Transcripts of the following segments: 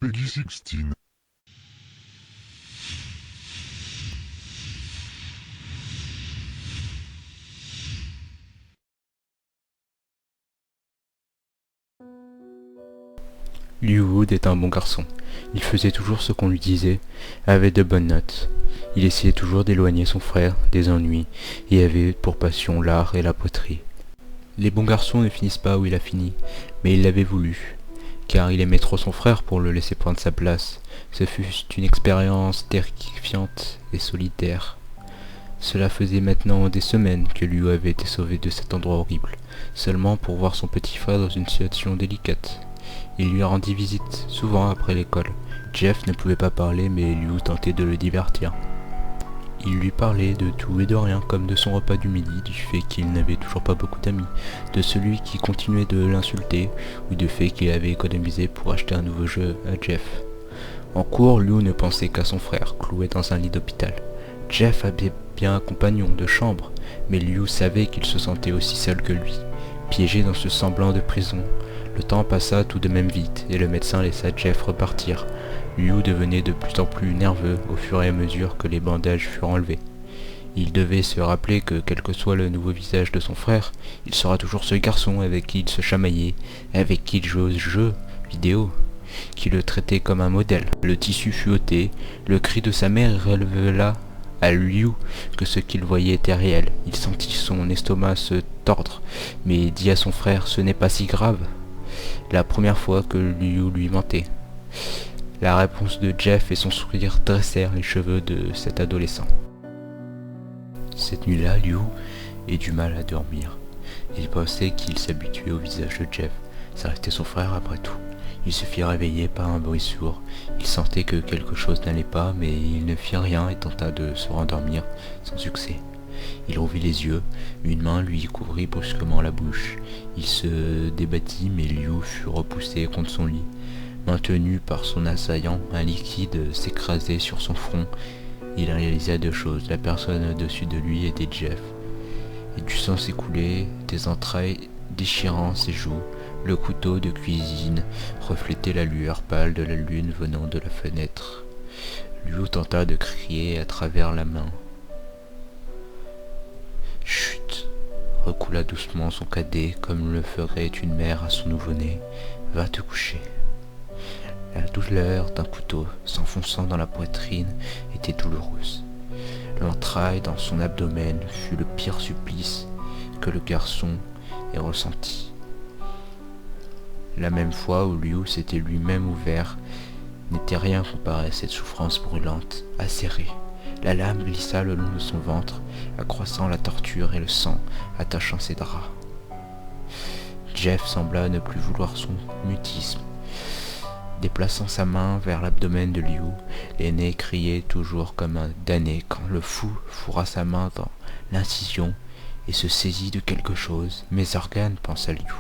Peggy 16. Liu Wood est un bon garçon. Il faisait toujours ce qu'on lui disait, avait de bonnes notes. Il essayait toujours d'éloigner son frère des ennuis et avait pour passion l'art et la poterie. Les bons garçons ne finissent pas où il a fini, mais il l'avait voulu, car il aimait trop son frère pour le laisser prendre sa place. Ce fut une expérience terrifiante et solitaire. Cela faisait maintenant des semaines que Liu avait été sauvé de cet endroit horrible, seulement pour voir son petit frère dans une situation délicate. Il lui rendit visite, souvent après l'école. Jeff ne pouvait pas parler, mais Liu tentait de le divertir. Il lui parlait de tout et de rien, comme de son repas du midi, du fait qu'il n'avait toujours pas beaucoup d'amis, de celui qui continuait de l'insulter, ou du fait qu'il avait économisé pour acheter un nouveau jeu à Jeff. En cours, Liu ne pensait qu'à son frère, cloué dans un lit d'hôpital. Jeff avait bien un compagnon de chambre, mais Liu savait qu'il se sentait aussi seul que lui, piégé dans ce semblant de prison. Le temps passa tout de même vite, et le médecin laissa Jeff repartir. Liu devenait de plus en plus nerveux au fur et à mesure que les bandages furent enlevés. Il devait se rappeler que, quel que soit le nouveau visage de son frère, il sera toujours ce garçon avec qui il se chamaillait, avec qui il jouait aux jeux vidéo, qui le traitait comme un modèle. Le tissu fut ôté, le cri de sa mère révéla à Liu que ce qu'il voyait était réel. Il sentit son estomac se tordre, mais dit à son frère « Ce n'est pas si grave ». La première fois que Liu lui mentait. La réponse de Jeff et son sourire dressèrent les cheveux de cet adolescent. Cette nuit-là, Liu eut du mal à dormir. Il pensait qu'il s'habituait au visage de Jeff. Ça restait son frère après tout. Il se fit réveiller par un bruit sourd. Il sentait que quelque chose n'allait pas, mais il ne fit rien et tenta de se rendormir sans succès. Il rouvrit les yeux, une main lui couvrit brusquement la bouche. Il se débattit, mais Liu fut repoussé contre son lit. Maintenu par son assaillant, un liquide s'écrasait sur son front. Il réalisa deux choses. La personne au-dessus de lui était Jeff. Et du sang s'écoulait des entrailles déchirant ses joues. Le couteau de cuisine reflétait la lueur pâle de la lune venant de la fenêtre. Liu tenta de crier à travers la main. Chut, recoula doucement son cadet comme le ferait une mère à son nouveau-né. Va te coucher. La douleur d'un couteau s'enfonçant dans la poitrine était douloureuse. L'entraille dans son abdomen fut le pire supplice que le garçon ait ressenti. La même fois où Liu s'était lui-même ouvert n'était rien comparé à cette souffrance brûlante, acérée. La lame glissa le long de son ventre, accroissant la torture et le sang, attachant ses draps. Jeff sembla ne plus vouloir son mutisme. Déplaçant sa main vers l'abdomen de Liu, l'aîné criait toujours comme un damné quand le fou fourra sa main dans l'incision et se saisit de quelque chose. Mes organes, pensa Liu,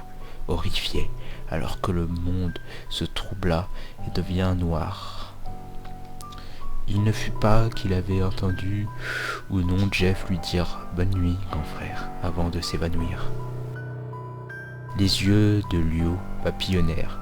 horrifié, alors que le monde se troubla et devint noir. Il ne fut pas qu'il avait entendu ou non Jeff lui dire « Bonne nuit, grand frère » avant de s'évanouir. Les yeux de Liu papillonnèrent.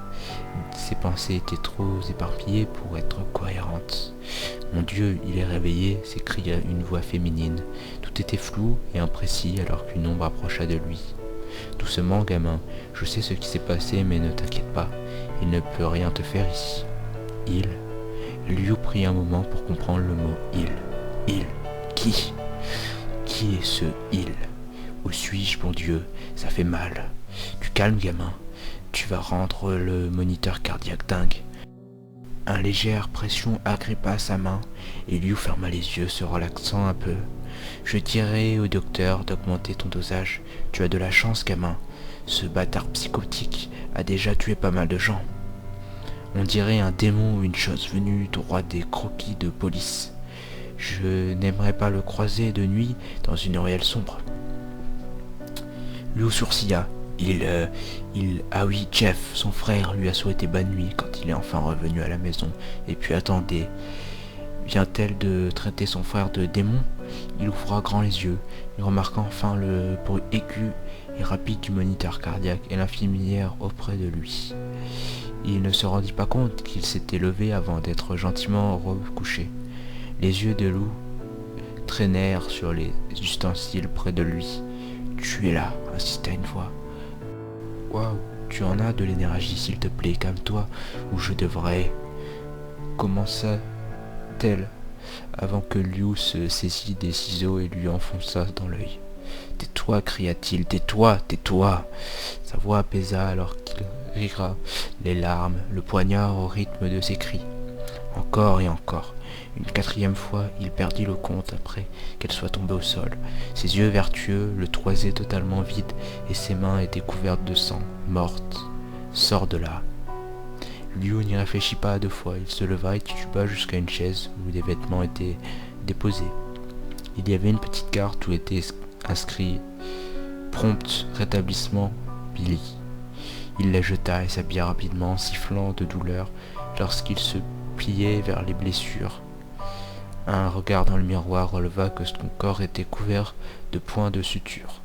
Ses pensées étaient trop éparpillées pour être cohérentes. « Mon Dieu, il est réveillé » s'écria une voix féminine. Tout était flou et imprécis alors qu'une ombre approcha de lui. « Doucement, gamin, je sais ce qui s'est passé, mais ne t'inquiète pas, il ne peut rien te faire ici. » « Il » Liu prit un moment pour comprendre le mot « il ». « Il » Qui ? Qui est ce « il » ? Où suis-je, bon Dieu ? Ça fait mal. Du calme, gamin. Tu vas rendre le moniteur cardiaque dingue. Une légère pression agrippa sa main et Liu ferma les yeux, se relaxant un peu. Je dirais au docteur d'augmenter ton dosage. Tu as de la chance, gamin. Ce bâtard psychotique a déjà tué pas mal de gens. On dirait un démon ou une chose venue droit des croquis de police. Je n'aimerais pas le croiser de nuit dans une ruelle sombre. Liu sourcilla. Ah oui, Jeff, son frère, lui a souhaité bonne nuit quand il est enfin revenu à la maison. Et puis attendez, vient-elle de traiter son frère de démon ? Il ouvra grand les yeux. Il remarqua enfin le bruit aigu et rapide du moniteur cardiaque et l'infirmière auprès de lui. Il ne se rendit pas compte qu'il s'était levé avant d'être gentiment recouché. Les yeux de Lou traînèrent sur les ustensiles près de lui. « Tu es là !» insista une voix. « Waouh, tu en as de l'énergie, s'il te plaît, calme-toi, ou je devrais... » commença-t-elle, avant que Liu se saisit des ciseaux et lui enfonça dans l'œil. « Tais-toi » cria-t-il, « tais-toi, tais-toi !» Sa voix apaisa alors qu'il rira, les larmes, le poignard au rythme de ses cris. Encore et encore. Une quatrième fois, il perdit le compte après qu'elle soit tombée au sol. Ses yeux vertueux le toisaient totalement vide et ses mains étaient couvertes de sang. Morte. Sors de là. Liu n'y réfléchit pas à deux fois. Il se leva et tituba jusqu'à une chaise où des vêtements étaient déposés. Il y avait une petite carte où était inscrit « Prompt rétablissement, Billy ». Il la jeta et s'habilla rapidement, sifflant de douleur lorsqu'il se pliait vers les blessures. Un regard dans le miroir releva que son corps était couvert de points de suture.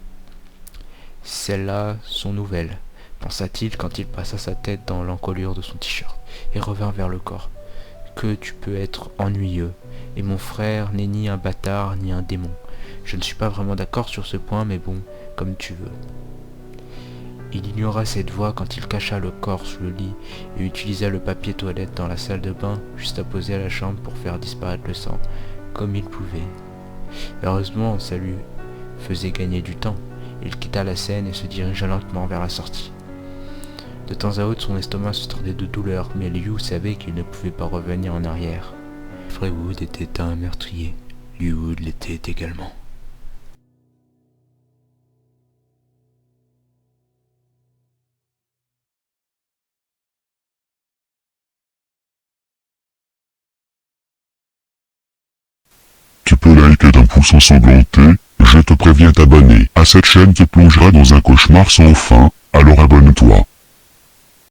« Celles-là sont nouvelles, » pensa-t-il quand il passa sa tête dans l'encolure de son t-shirt et revint vers le corps. « Que tu peux être ennuyeux, et mon frère n'est ni un bâtard ni un démon. Je ne suis pas vraiment d'accord sur ce point, mais bon, comme tu veux. » Il ignora cette voix quand il cacha le corps sous le lit et utilisa le papier toilette dans la salle de bain juste apposé à la chambre pour faire disparaître le sang, comme il pouvait. Heureusement, ça lui faisait gagner du temps. Il quitta la scène et se dirigea lentement vers la sortie. De temps à autre, son estomac se tordait de douleur, mais Liu savait qu'il ne pouvait pas revenir en arrière. Fréwood était un meurtrier. Liu Wood l'était également. Tu peux liker d'un pouce ensanglanté, je te préviens t'abonner. À cette chaîne te plongera dans un cauchemar sans fin, alors abonne-toi.